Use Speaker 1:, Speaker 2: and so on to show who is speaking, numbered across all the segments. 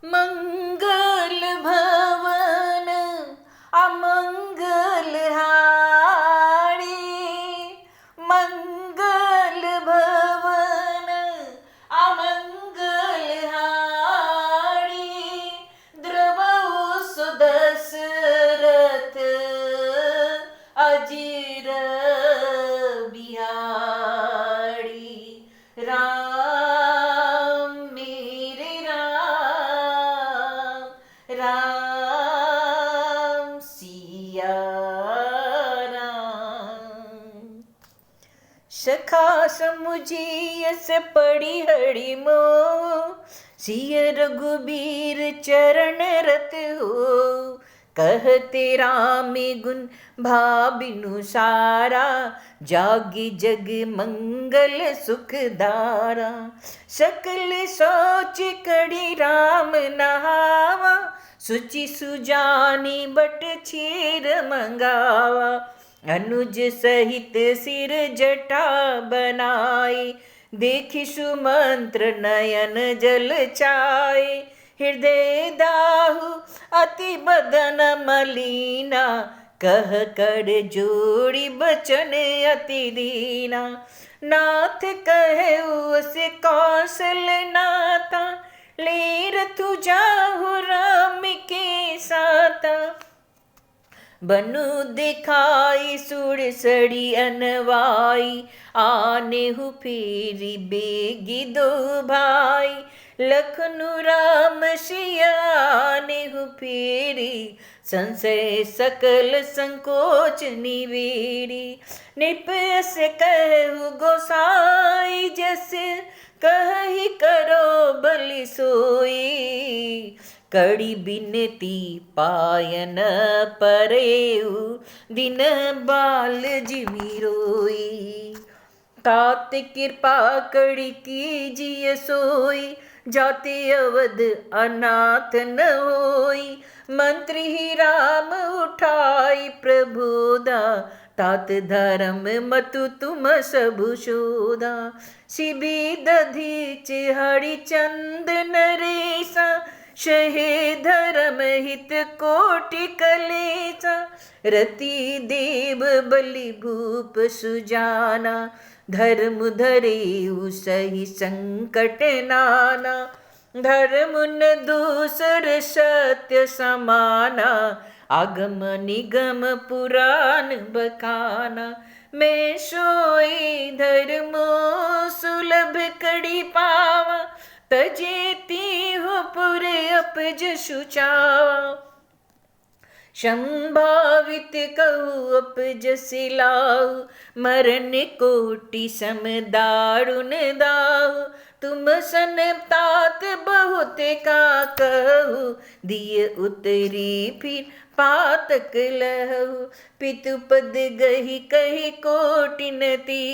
Speaker 1: मंगल भवन अमंगल हारी, मंगल भवन अमंगल हारी, द्रवहु सुदशरथ अजीर बिहारी। राम मेरे राम, राम सिया राम। सखा समुझिय से पड़ी हरि मोह, सिय रघुबीर चरण रत हो। कहते राम गुण भाबिनु सारा, जागी जग मंगल सुख धारा। सकल सोच कड़ी राम नहावा, सुचि सुजानी बट छीर मंगावा। अनुज सहित सिर जटा बनाई, देखि सुमंत्र नयन जल छाए। हृदय दाहु अति बदन मलीना, कह कर जोड़ी बचन अति दीना। नाथ कहे उस कौशल नाता, लेर तु जाहु राम के साता। बनु दिखाई सुर सड़ी अनवाई, आने हु फेरी बेगी दो भाई। लखनु राम सिया आने हु फेरी, संशय सकल संकोच निवेरी। निपयस कहु गोसाई, जस कहि करो बलि सोई। कड़ी बिनती पायन परेऊ, दिन बाल जिमि रोई। तात कृपा कड़ी कीजिए सोई, जाते अवध अनाथ न होई। मंत्री ही राम उठाई प्रबोधा, तात धर्म मतु तुम सबु शोधा। शिबी दधीच हरिचंद नरेसा, शहे धर्म हित कोटि कलेसा। रति देव बलि भूप सुजाना, धर्म धरेउ सही संकट नाना। धर्म न दूसर सत्य समाना, आगम निगम पुराण बखाना। मैं सोई धर्मो सुलभ कड़ी पावा, तजेती हो पुरे अपज सुचावा। संभावित कहु अपज सिलाऊ, मरण कोटि सम दारुण दाऊ। तुम सन तात बहुत का कहु, दिय उतरी फिर पातक लहु। पितुपद गही कही कोटिनती,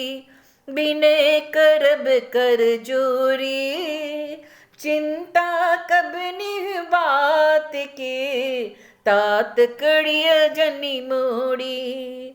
Speaker 1: बिनय करब कर जोरी। चिंता कब निह बात के, तात कड़िय जनि मोड़ी।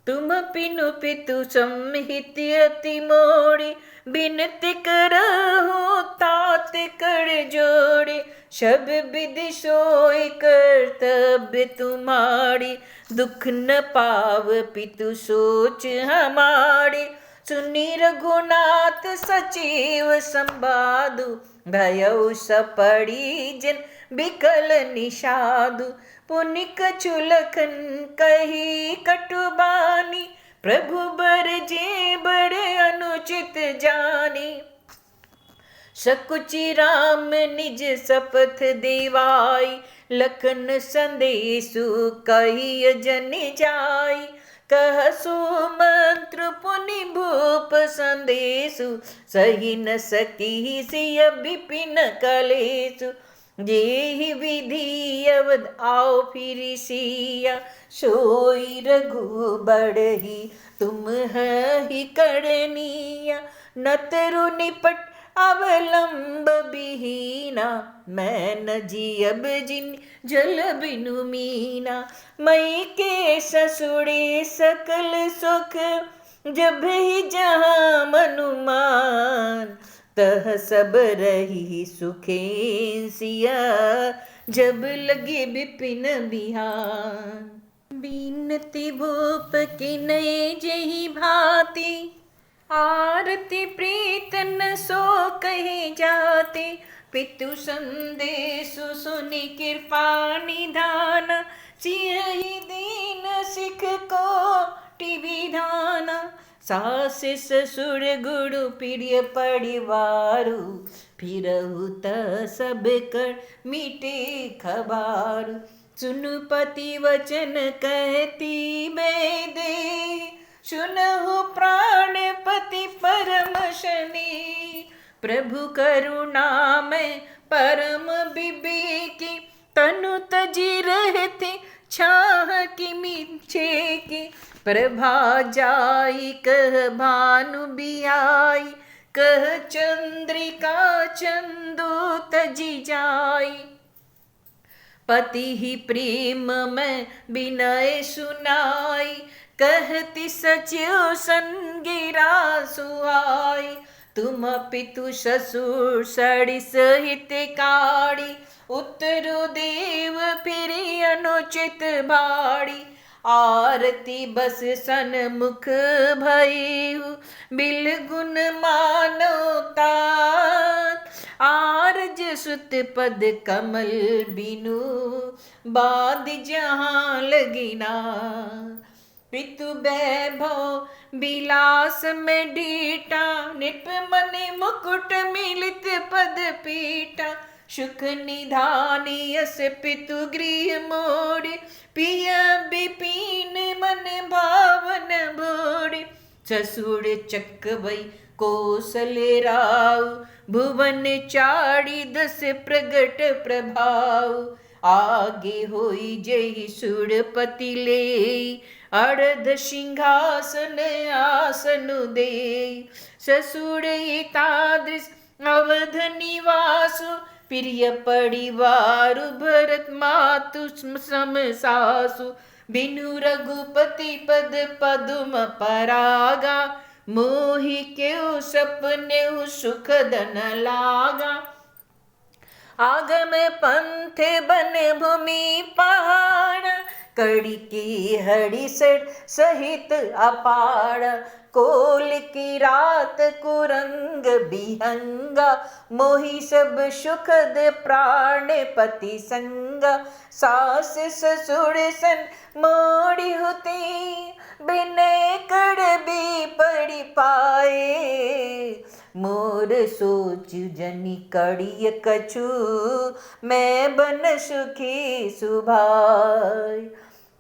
Speaker 1: तुम पिनु पितु संहित अति मोड़ी, बिनती करहु तात कर जोड़ी। सब विधि सोई कर्तव्य तुम्हारी, दुख न पाव पितु सोच हमारी। सुनि रघुनाथ सचिव संवादु, भयउ सपड़ी जिन बिकल निषादु। पुनि कछु लखन कही कटुबानी, प्रभु बर जे बड़े अनुचित जानी। सकुचि राम निज शपथ देवाई, लखन संदेशु कही जनि जाई। कहसु मंत्र पुनि भूप संदेशु, सही न सकी सिय विपिन कलेशु। जेहि विधि अवध आओ फिरि सिया, सोई रघु बड़ही तुम ही करनिया। न तरु निपट अवलंब बिहीना, मैं न जियब जिन जल बिनु मीना। मई के ससुरे सकल सुख, जब ही जहाँ मनुमान। तह सब रही सुखे सिया, जब लगे बिपिन बिहान। बीनती भूप की नए जही भांति, आरती प्रीत न सो कहे जाते। पितु संदेशु सुनि कृपा निधान, सियहि दीन सिख को विधाना। सास ससुर गुरु प्रिय परिवारु, फिरहु त सब कर मीटे खबार। सुनु पति वचन कहती बेदे, सुनहु प्राणपति परम शनि। प्रभु करुणा में परम विवेकी, तनु तजी रहते छाह की मीछे की। प्रभा जाई कह भानु बियाई, कह चंद्रिका चंदो तजी जाई। पति ही प्रेम में विनय सुनाई, कहती सचिव संगिरा सुहाई। तुम पितु ससुर सड़िस हितकारी, उत्तरु देव फिर अनुचित भाड़ी। आरती बस सन्मुख भयहु, बिलगुन मानो तात। आरज सुत पद कमल बिनु, बाद जहाँ लगिना। पितु वैभव विलास में डीटा, निप मनि मुकुट मिलित पद पीटा। सुख निधानी यस पितु गृह मोड़े, पिय बिपिन मन भावन भोड़े। ससुर चकवई कौशल राव, भुवन चारि दस प्रगट प्रभाव। आगे होई जय सुरपति ले, अर्ध सिंहासन आसनु दे। ससुर तादृश अवध निवासु, प्रिय परिवार भरत मातु सम सासु। बिनु रघुपति पद पदुम परागा, मोहि क्यों सपने सुख धन लागा। आगम पंथ बन भूमि पहाड़, कड़ी की हड़ी सहित अपाड़। कोल की रात कुरंग बिहंगा, मोहि सब सुखद प्राण पति संगा। सास ससुर सन मोड़ी होती, बिनय कर भी पड़ी पाए। मोर सोच जनि कड़िय कछु, मैं बन सुखी सुभाय।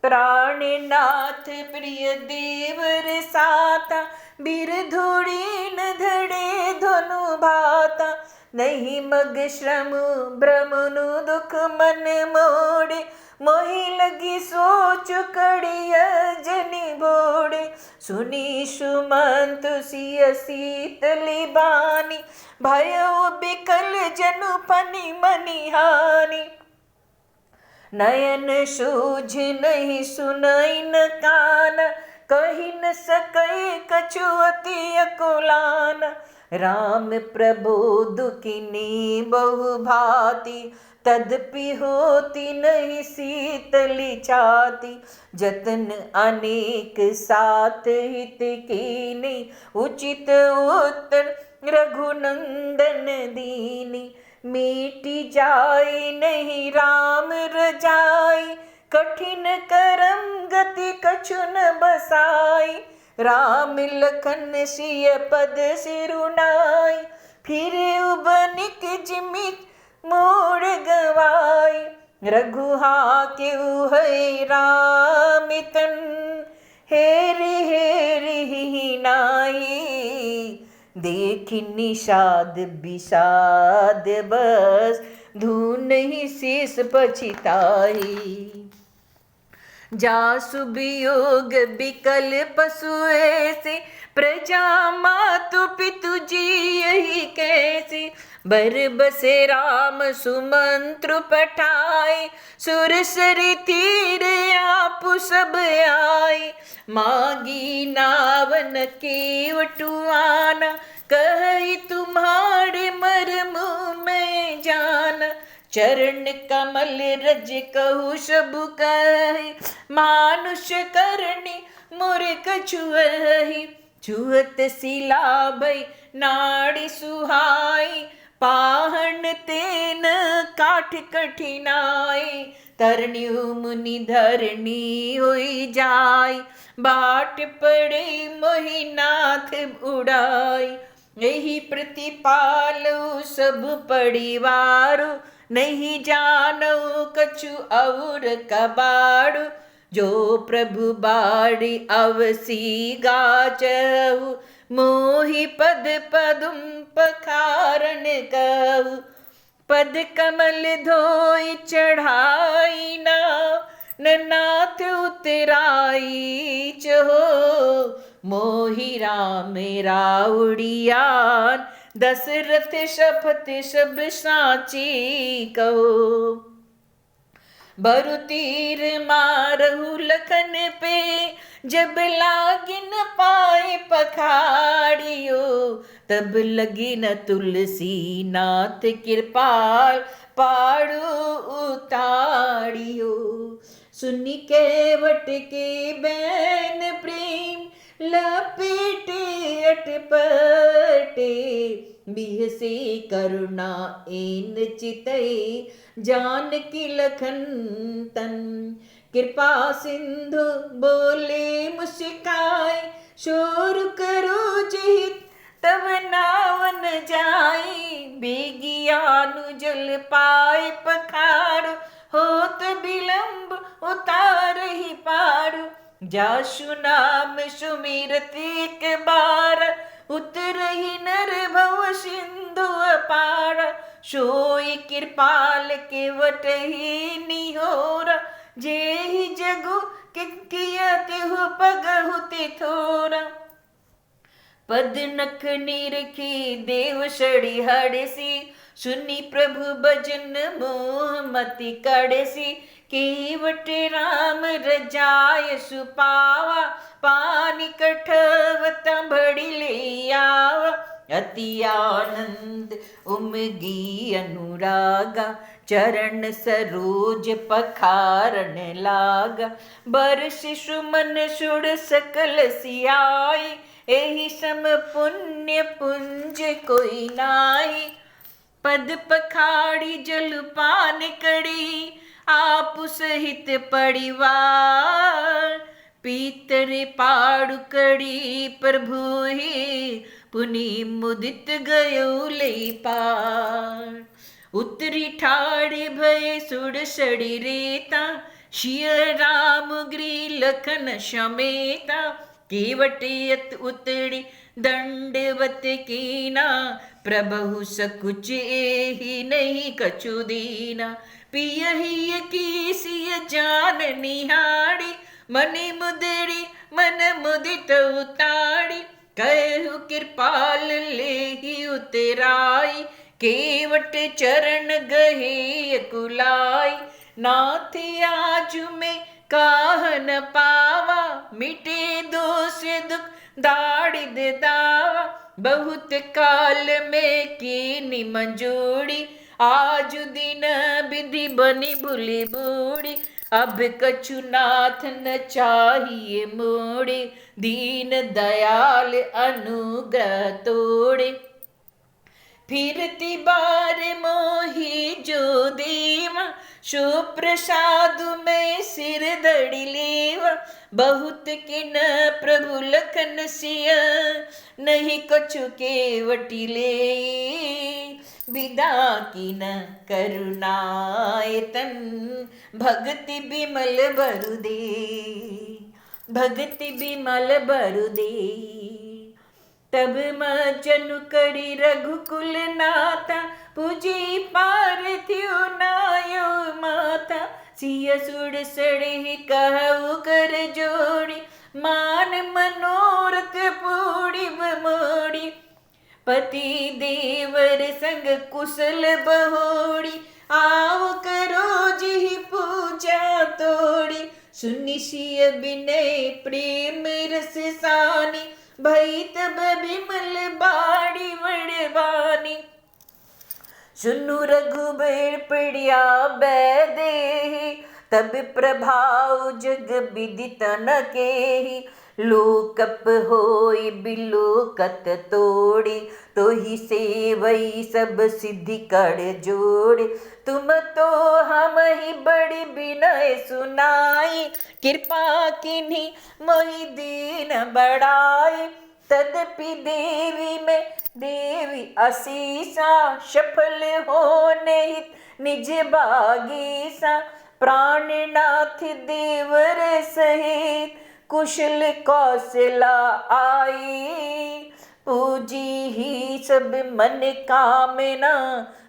Speaker 1: प्राणनाथ प्रिय देवर साता, बिरधुड़ी न धड़े धनु भाता। नहीं मग श्रम भ्रमनु दुख मन मोड़े, मोहि लगी सोच कड़िय जनि बोड़े। सुनी सुमंत सिय शीतली बानी, भयो बिकल जनु पनि मनि हानि। नयन सूझ नहीं सुनई न कान, कही न सकई कछु अति अकुलान। राम प्रबोध किनी बहु भांति, तदपि होती नहीं शीतली छाती। जतन अनेक साथ हित कीनी, उचित उत्तर रघुनंदन दीनी। मिटी जाए नहीं राम रजाई, कठिन करम गति कछु न बसाई। राम लखन सिय पद सिरुनाई, फिर उबनिक जिमि मोड़ गवाई। रघुहा क्यों है रामितन, हेरि हेरि ही नाई। देखि निषाद विषाद बस, धून ही शेष पछिताई। जासु वियोग बिकल पशु ऐसे, प्रजा मातु पितु जी यही कैसे। बर बसे राम सुमंत्र पठाए, सुरसरी तीर आप सब आए। मागी नावन केवटुआना, कही तुम्हारे मर्म में जान, चरण कमल रज कहु सबु कही, मानुष करनी मोर कछुअहि, छुअत सिला भई नाड़ी सुहाई, पाहन तेन काठ कठिनाई, तरण्यु मुनि धरणी होई जाय, बाट पड़े मोहिनाथ उड़ाई, यही प्रतिपालु सब परिवारु, नहीं जानो कछु और कबाड़ु, जो प्रभु बाड़ी अवसी गाचहु, मोहि पद पदुम पखारन कहु, पद कमल धोई चढ़ाई नाथ उतराई चहो, मोहि राम राउड़ियान, दशरथ शपथ सब साची कहो, बरु तीर मारहु लखन पे, जब लागिन पाए पखाड़ियो, तब लगी न तुलसी नाथ कृपाल, पाड़ू उताड़ियो, सुनी केवट के बैन प्रेम, लपेटे अटपटे, बिहसे करुणा एन चितई, जानकी लखन तन, कृपा सिंधु बोले मुस्काए, शोर करो जिहित तब नावन जाई, बेगियानु जल पाए पखाड़ो, होत विलंब उतार ही पाड़ो, जासु नाम सुमिरत एक बार, उतरहि नर भव सिंधु अपार, सोई कृपाल केवट ही निहोरा, जेहि जगु कियत हो पगहु तिथोरा, पद नख निरखी देव सड़ी हड़सी, सुनी प्रभु भजन मोह मति कड़सी, केवट राम रजाय सुपावा, पानी कठवत बड़ी ले आवा, अति आनंद उमगी अनुरागा, चरण सरोज पखारन लागा, बरस सुमन सुड़ सकल सियाई, एहि सम पुण्य पुंज कोई नाई, पद पखाड़ी जल पान कड़ी, आप सहित परिवार, पीतर पाड़ु कड़ी प्रभु ही, पुनि मुदित गयो ले पार, उतरी ठाड़े भय सुड़ सड़ी रेता, शिय राम गृह लखन समेता, केवटियत उतरी दंडवत कीना, प्रभु सकुच एहि नहीं कछु दीना, पियहि की सिय जान निहाड़ी, मनि मुदरी मन मुदित उताड़ी, कहु कृपाल लेहि उतराई, केवट चरण गहे कुलाई, नाथ आज में काहन पावा, मिटे दोष दुख दाड़िद दावा, बहुत काल में कीनी मंजूड़ी, आज दिन विधि बनी भूली बूढ़ी, अब कछु नाथ न चाहिए मोड़े, दीन दयाल अनुग्रह तोड़े, फिरती बार मोही जो देवा, शो प्रसाद में सिर धड़ी लेवा, बहुत किन प्रभु लखन सिय, नहीं कछु केवटी ले, विदा किन करुणाए तन, भक्ति बिमल बरु दे, भक्ति बिमल बरु दे, तब मजनु करी रघुकुल नाथा, पूजी पार्थिव नायो माता, सिय सुड़ सड़े कहु कर जोड़ी, मान मनोरथ पूरी बमोड़ी, पति देवर संग कुशल बहोड़ी, आओ करो जिहि पूजा तोड़ी, सुनि सिय विनय प्रेम रस सानी, भई तब बिमल बाड़ी सुनु रघुबर पड़िया बैदे, तब प्रभाव जग विदित न केहि। लोकप होई बिलोकत तोड़ी, तो ही सेवई सब सिद्धि कर जोड़े। तुम तो हम ही बड़ी विनय सुनाई, कृपा किन्हीं मोहि दीन बढ़ाई। तदपि देवी में देवी आशीषा, सफल होने हित निज बागीसा। प्राणनाथ देवर सहित, कुशल कौशला आई। पूजी ही सब मन कामना,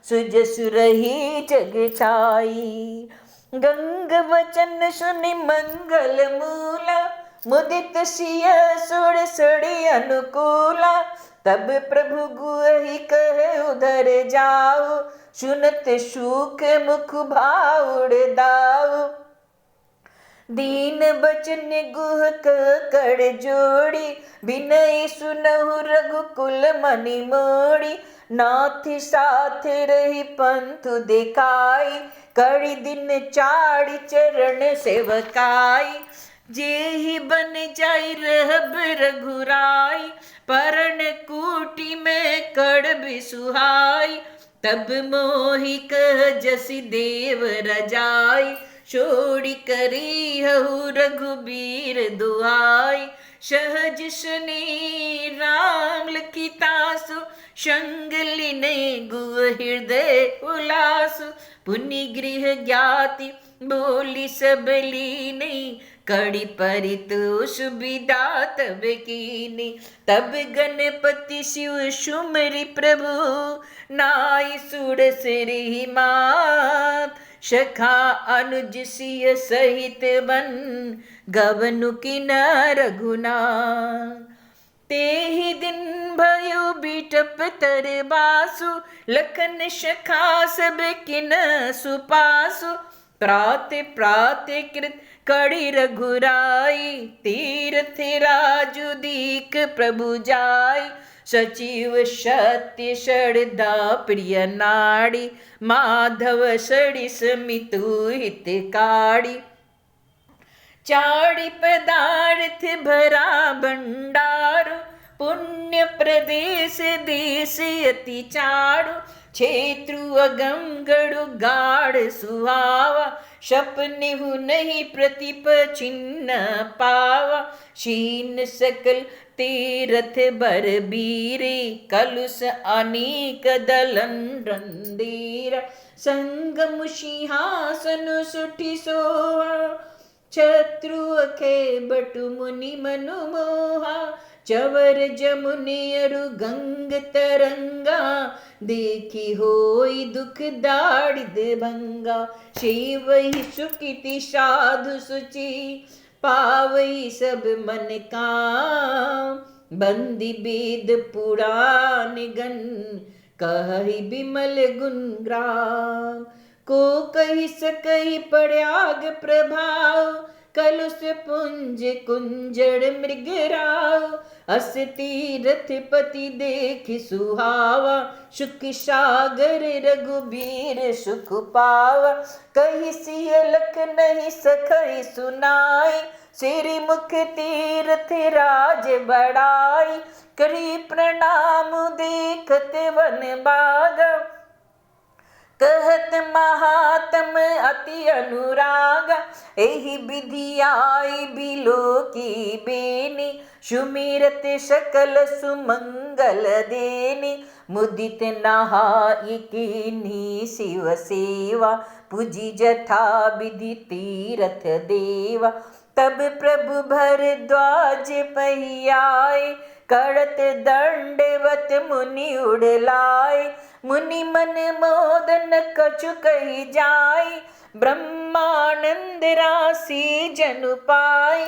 Speaker 1: सुजसु रही जग छाई। गंग वचन सुनि मंगल मूला, मुदित सिय सुर सड़ी अनुकूला। तब प्रभु गुहि कहे उधर जाओ, सुनत सूख मुख भाउड़ दाऊ। दीन बचन गुहक कर जोड़ी, बिनय सुनहु रघुकुल मनि मोड़ी। नाथ साथ रही पंथु दिखाई, कड़ी दिन चाड़ी चरण सेवकाई। जेहि बन जाई रहब रघुराई, परण कूटी में कड़ बिसुहाई। तब मोहि कह जसि देव रजाई, छोड़ी करी हहु रघुबीर दुआई। सहज सुनी राम लखितासु, संग लिने गुह हृदय उलासु। पुनि गृह ज्ञाति बोली सब लीनी, कड़ी परितु सुविधा तब कीनी। तब गणपति शिव सुमरि प्रभु, नाई सुर सिरहि मात। सखा अनुज सिय सहित बन, गवनु किनार रघुनाथ। तेहि दिन भयो बिटप तर बासु, लखन सखा सब किन सुपासु। प्राते प्राते कृत कड़ी रघुराई, तीर्थ राजु दीक प्रभु जाई। सचिव सत्य सरदा प्रिय नाड़ी, माधव सड़ि समितु हितकारी। चारि पदार्थ भरा भंडारु, पुण्य प्रदेश देश अति चारु। क्षेत्रु अगम गढ़ु गाढ़ सुहावा, सपनेहु नहीं प्रतिप छिन्न पावा। शीन सकल तीरथ बर बीरे, कलुष अनेक दलन रंदीर। संगम सिंहासन सुठि सोहा, शत्रु अखे बटु मुनि मनु मोहा। चवर जमुनि अरु गंग तरंगा, देखी होई दुख दाड़िद भंगा। शिवहि सुकृति साधु सुचि, पावई सब मन काम। बंदी वेद पुराण गण, कहि बिमल गुण ग्राम। को कहि सकहि प्रयाग प्रभाव, कलुष पुंज कुंजड़ मृगराव। अस तीरथ पति देखि सुहावा, सुख सागर रघुबीर सुख पावा। कहि सिय लख नहीं सकहि सुनाई, सिरि मुख तीरथ राज बढ़ाई। करी प्रणाम देखत वन बागा, कहत महात्म अति अनुराग। एहि विधि आई बिलो की बेनी, सुमिरत सकल सुमंगल देनी। मुदित नहाई कीन्ही शिव सेवा, पूजी जथा विधि तीरथ देवा। तब प्रभु भरद्वाज पहियाए, करत दंडवत मुनि उड़लाए। मुनि मन मोदन कछु कही जाई, ब्रह्मानंद राशि जनु पाई।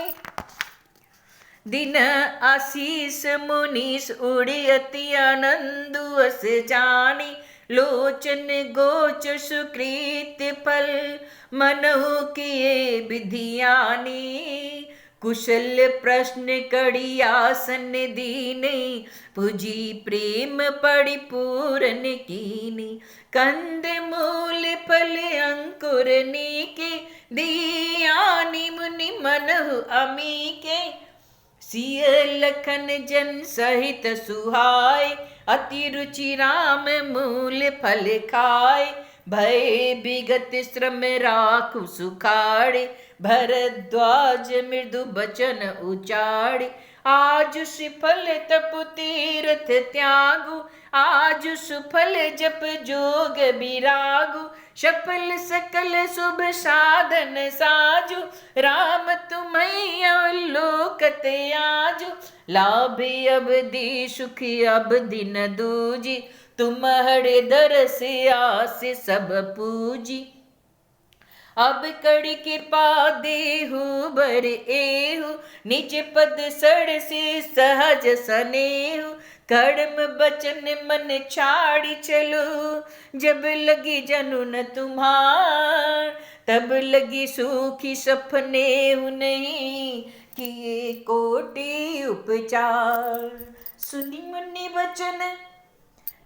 Speaker 1: दिन आशीष मुनीस उड़ी अति आनंद अस जानी। लोचन गोच सुकृत फल, मनहु किए विधियानी। कुशल प्रश्न कड़ी आसन दीने, पूजी प्रेम पड़ी पूरन कीनी। कंद मूल फल अंकुर नीके, दियानि मुनि मनहु अमीके। सिय लखन जन सहित सुहाय, अति रुचि राम मूल फल खाय। भय विगत श्रम राखु सुखाड़े, भरद्वाज मृदु बचन उचाड़े। आज सुफल तप तीर्थ त्यागु, आज सुफल जप जोग बिरागु। सफल सकल शुभ साधन साजु, राम तुम्हें अवलोकत आजु। लाभ अब दी सुखी अब दिन दूजी, तुम्हारे दरस आस सब पूजी। अब कड़ी कृपा देहु बर एहु, निज पद सड़ से सहज सनेहु। कर्म बचन मन छाड़ी चलो, जब लगी जनुन तुम्हार। तब लगी सूखी सपने नहीं, किए कोटि उपचार। सुनी मुनि वचन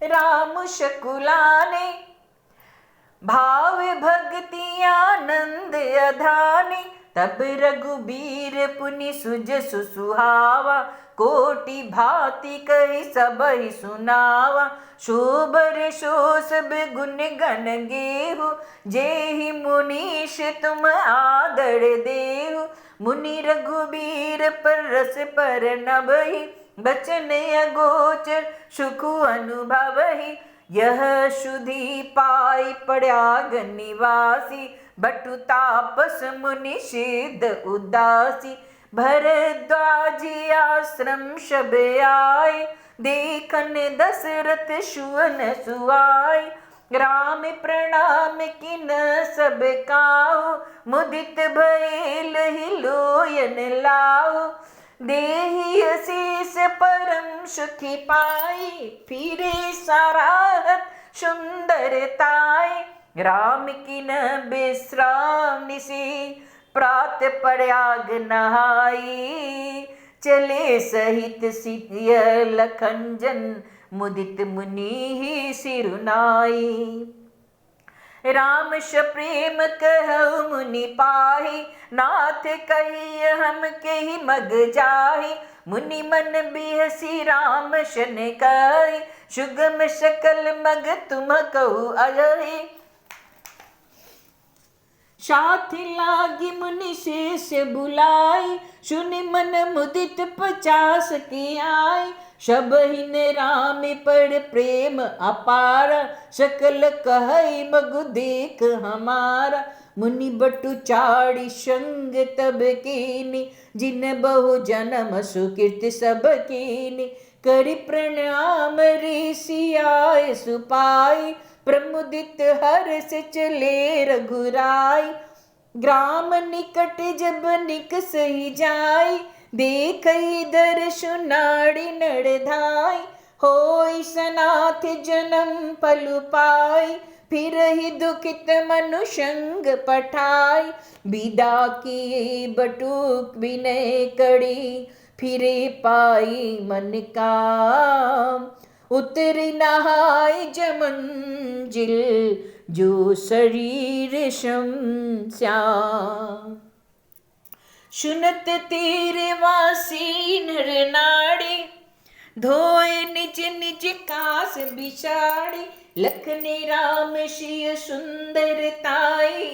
Speaker 1: राम शकुलाने, भाव भक्ति आनंद अधाने। तब रघुबीर पुनि सुज सुसुहावा, कोटि भांति कही सब ही सुनावा। शोबर शो सब गुण गण गेहु, जेहि मुनीश तुम आदर देहु। मुनि रघुबीर पर रस पर नभहि, बचन अगोचर सुख अनुभवहि। यह सुधि पाई प्रयाग निवासी, बटु तापस मुनि सिद्ध उदासी। भरद्वाजी आश्रम सब आए, देखन दशरथ सुवन सुआए। राम प्रणाम किन सब काहू, मुदित भइल ही लोयन लाओ। देहि असीस परम सुखी पाई, फिरे सराहत सुंदरताई। राम किन विश्राम निसी, प्रात प्रयाग नहाई। चले सहित सिय लखन जन, मुदित मुनि ही सिरुनाई। राम स प्रेम कहु मुनि पाहि, नाथ कहिय हम केहि मग जाहि। मुनि मन बिहसी राम शन कहि, सुगम सकल मग तुम कहु अजहि। साथ लागी मुनि शेष बुलाई, सुनि मन मुदित 50 की आई। सबहिन राम पर प्रेम अपारा, सकल कहई मगु देख हमारा। मुनि बटु चाड़ी संग तब कीनी, जिन बहु जन्म सुकृत सब कीनी। करि प्रणाम ऋषि आए सुपाई, प्रमुदित हर्ष चले रघुराई। ग्राम निकट जब निकस ही जाई, देखई दर्शु नाड़ी नड़धाई। होई सनाथ जन्म फल पाई, फिर ही दुखित मनु संग पठाई। विदा किए बटुक विनय कड़ी, फिरे पाई मन काम। उतरी नहाय जमंजिल, जो शरीर शम श्याम। सुनत तीर वासी नर नाड़ी, धोए निज निज कास बिछाड़ी। लखने राम शिय सुंदरताई,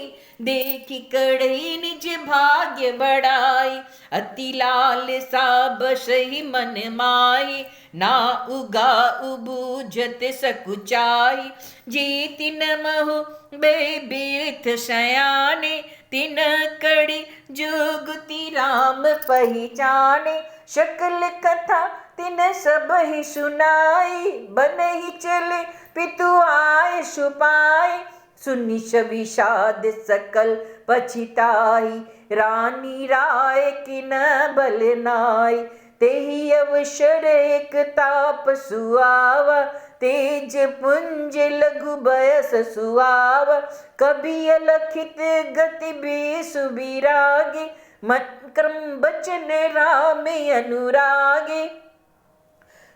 Speaker 1: देखी कड़ई निज भाग्य बढ़ाई। अति लाल सा बसहि मन माही, ना उगा उबूझत सकुचाई। जी तिन महु बेबीथ सयाने, तिन कड़ी जुगति राम पहचाने। शकल कथा तिन सब ही सुनाई, बन ही चले पितु आए सुपाई। सुनि विषाद सकल पछिताई, रानी राय किन बल नाई। तेहि अवसर एक ताप सुआवा, तेज पुंज लघु बयस सुआवा। कभी अलखित गति बेसु बिरागी, मन कर्म बचन राम अनुरागे,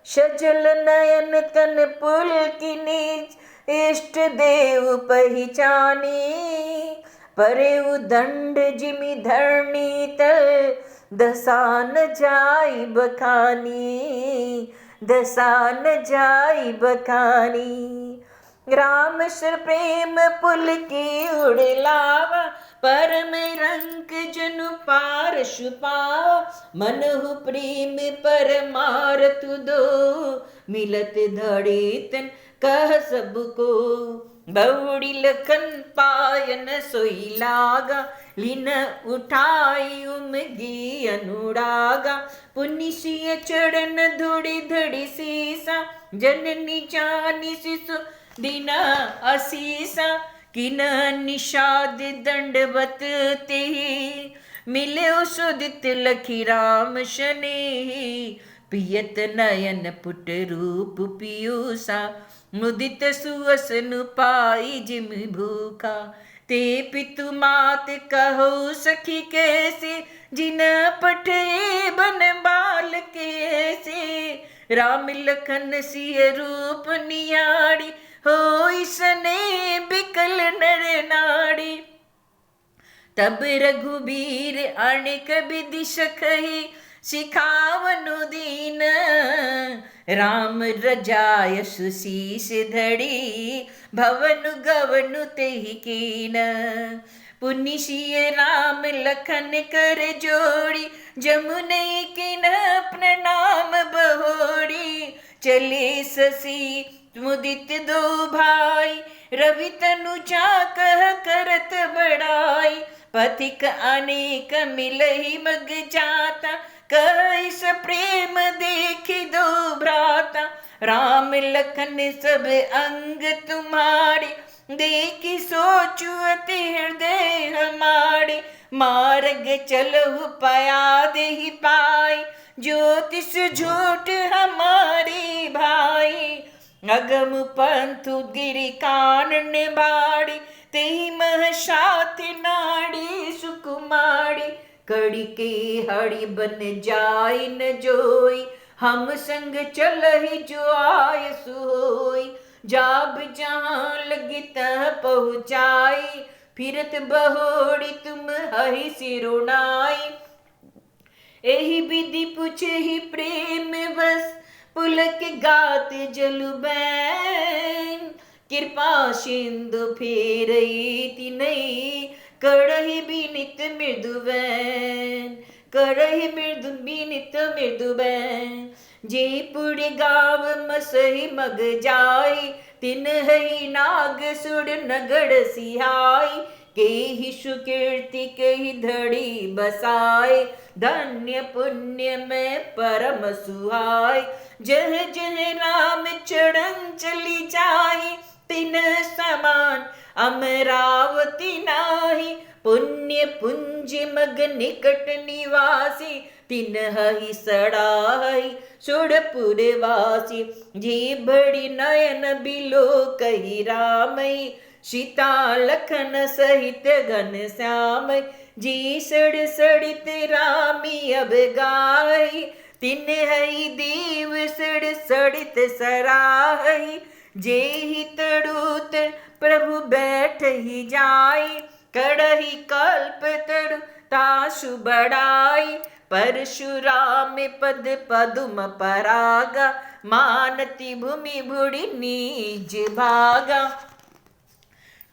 Speaker 1: सजल नयन तन पुलकिनी, इष्ट देव पहचानी, परे दंड जिमि धरणी तल, दसान जाई बखानी, दसान जाई बखानी। राम सर प्रेम पुल की उड़लावा, परम रंग जनु पार छुपावा, मनहु प्रेम परमारतु दो, मिलत धड़े तन कह सबको, बहुड़ी लखन पायन सोई लागा, लीन उठाई उमगी अनुरागा, पुनिसिय चरण धुड़ी धड़ी सीसा, जननी जानी शिशु दीना असीसा, किन निषाद दंडवत ते, मिले सुदित लखी राम शनि, पियत नयन पुट रूप पियूसा, मुदित सुअसन पाई जिम भूखा, ते पितु मात कहो सखी कैसे, जिन पठे बन बाल कैसे, राम लखन सिय रूप नियाड़ी, हो इसने बिकल नर नाड़ी। तब रघुबीर अनेक विधि सखहि, सिखावनु दीन, राम रजाय सुशीष धड़ी, भवनु गवनु तेहि कीन, पुनिसिय राम लखन कर जोड़ी, जमुने किन प्रणाम बहोड़ी, चले ससी मुदित दो भाई, रवि तनु कह करत बड़ाई, पथिक अनेक मिलहि मग जाता, कह इस प्रेम देखी दो भ्राता, राम लखन सब अंग तुम्हारे, देखी सोचु अति हृदय हमारे, मार्ग चलहु पया देहि पाई, ज्योतिष झूठ हमारी भाई, अगम पंथु गिरि कानन बाड़ी, तेहि मह साथि नाड़ी सुकुमारी, कड़ी के हरि बन जाय न जोई, हम संग चलहि जो आय सोई, जाब जहाँ लगी तह पहुँचाई, फिरत बहोड़ी तुम हहि सिरुनाई, एहि विधि पूछहि प्रेम बस, पुलक गात जलु बैन, कृपा सिंधु फेरई तिनई, कड़हि बिनित मृदु बैन, कड़हि मृदु बिनित मृदु बैन, जे पुर गाव मसहि मग जाई, तिनहि नाग सुर नगड़ सिहाई, केहि सुकीर्ति केहि धड़ी बसाए, धन्य पुण्य में परम सुहाय, जह जह राम चरण चली जाही, तिन समान अमरावती नाही, पुण्य पुंज मग निकट निवासी, तिनहि सड़ाई सुरपुर वासी, जी बड़ी नयन बिलो कही रामई, सीता लखन सहित घन श्याम, जी सड़ सड़ित रामी अब गाई, तिन्हि देव सड़ सड़ित सराही, जेहि तड़ुत प्रभु बैठ ही जाई, कड़हि कल्प तरु तासु बढ़ाई, परशुराम पद पदुम परागा, मानती भूमि भुड़ी नीज भागा,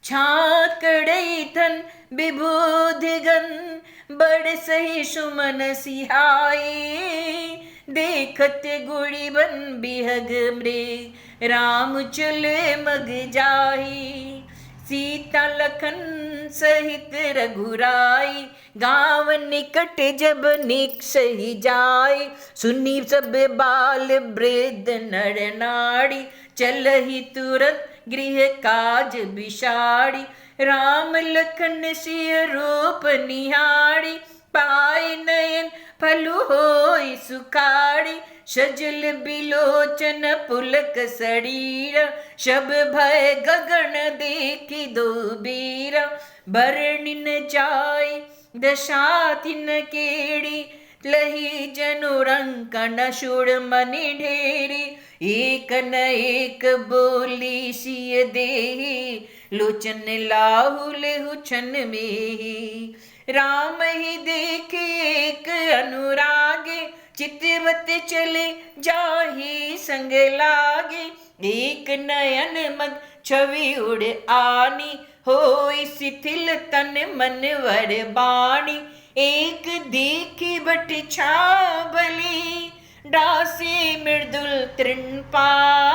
Speaker 1: छाकड़ई थन विभूधिगन, बड़ सही सुमन सिहाई, देखत गुड़ी बन बिहग मृग, राम चले मग जाही, सीता लखन सहित रघुराई, गाँव निकट जब निकसहि जाय, सुनी सब बाल वृद्ध नर नारी, चलहि तुरत गृह काज बिसाड़ी, राम लखन सिय रूप निहारी, पाय नयन फलु होई सुखाड़ी, सजल बिलोचन पुलक शरीर, शब भय गगन देखी दो बीरा, बरनिन जाय दशा तिन केड़ी लही जनु रंकन शुड़ मनि ढेरी एक न एक बोली सिय दे लोचन लाहु लेहु छन में राम ही देखे एक अनुरागे चितवत चले जाही संग लागे एक नयन मग छवि उड़ आनी होई शिथिल तन मन वर बाणी एक देखी बट छाबली डासी मृदुल तृणपात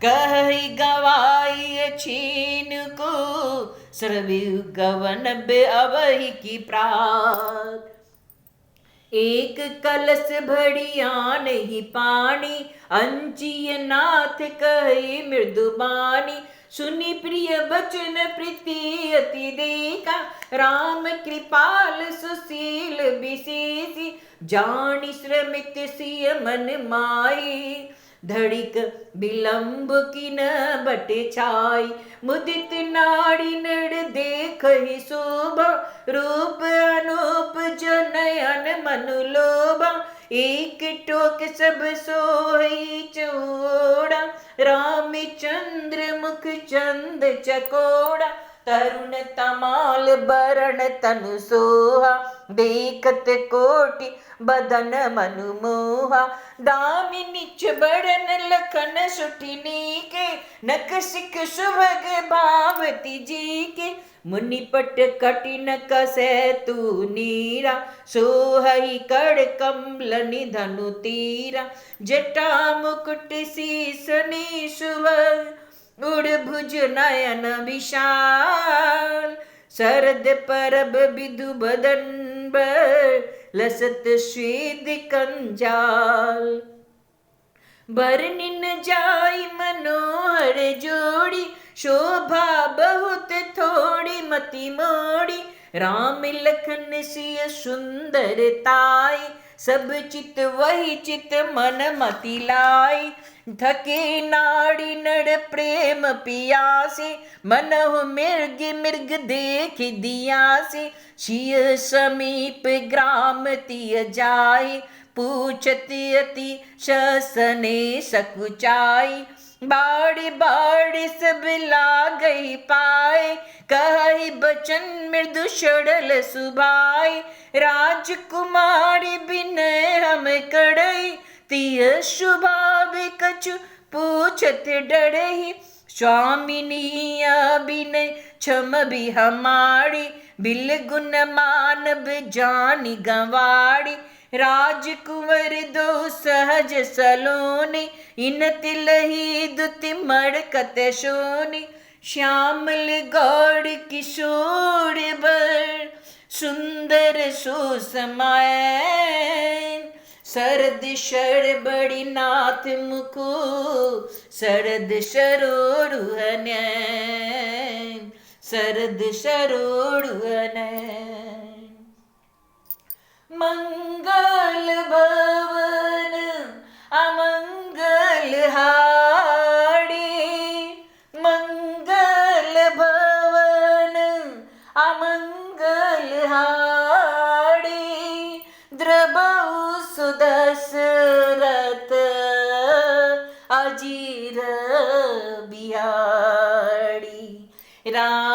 Speaker 1: कही गवाई छीन को सरवि गवन अवहि की प्रात एक कलश भड़िया नहीं पानी अंचिय नाथ कहे मृदुबानी सुनी प्रिय बचन प्रीति अति देखा राम कृपाल सुशील विशेषी जानी श्रमित सिय मन माई धड़िक विलंब की न बटे छाई मुदित नाड़ी नड़ देख ही शोभा रूप अनूप जनयन मनु लोभा एक टोक सब सोई चौड़ा रामचंद्र मुख चंद चकोड़ा तरुण तमाल बरण तनु सोहा देखत कोटि बदन मनु मोहा दामिनी बड़न लखन सुठिनी के नक सिख सुभग भावती जी के मुनिपट कटिन कसे तू नीरा सोहई कड़ कमल निधनु तीरा जटा मुकुट सीसनी सुवर उड़ भुज नयन विशाल शरद परब विधु बदन लसत श्वेद कंजाल बरनिन जाई मनोहर जोड़ी शोभा बहुत थोड़ी मति मोड़ी राम लखन सिय सुंदरताई सब चित वही चित मन मति लाई थके नाड़ी नड़ प्रेम पियासे मनहु मृग मृग देख दिया से शिय समीप ग्राम तिय जाय पूछत अति शसने सकुचाई बाड़ी बाड़ी सब लागई पाए कही बचन मृदु सड़ल सुभाई राजकुमारी बिनय हम कड़ई तिय शुभाव कछु पूछत डरही स्वामिनी अभिनय क्षम भी हमारी बिल गुण मानव जानी गंवाड़ी राजकुंवर दो सहज सलोनी इन तिलही दुति मड़कत शोनी श्यामल गौड़ किशोर बर सुंदर सुसमाय शरद शर बड़ी नाथ मुखो शरद शरोरुहन शरद शरोरुहन मंगल भवन अमंगल हाड़ी मंगल भवन अमंगल हाड़ी द्रबहु सुदशरथ अजीर बिहारी राम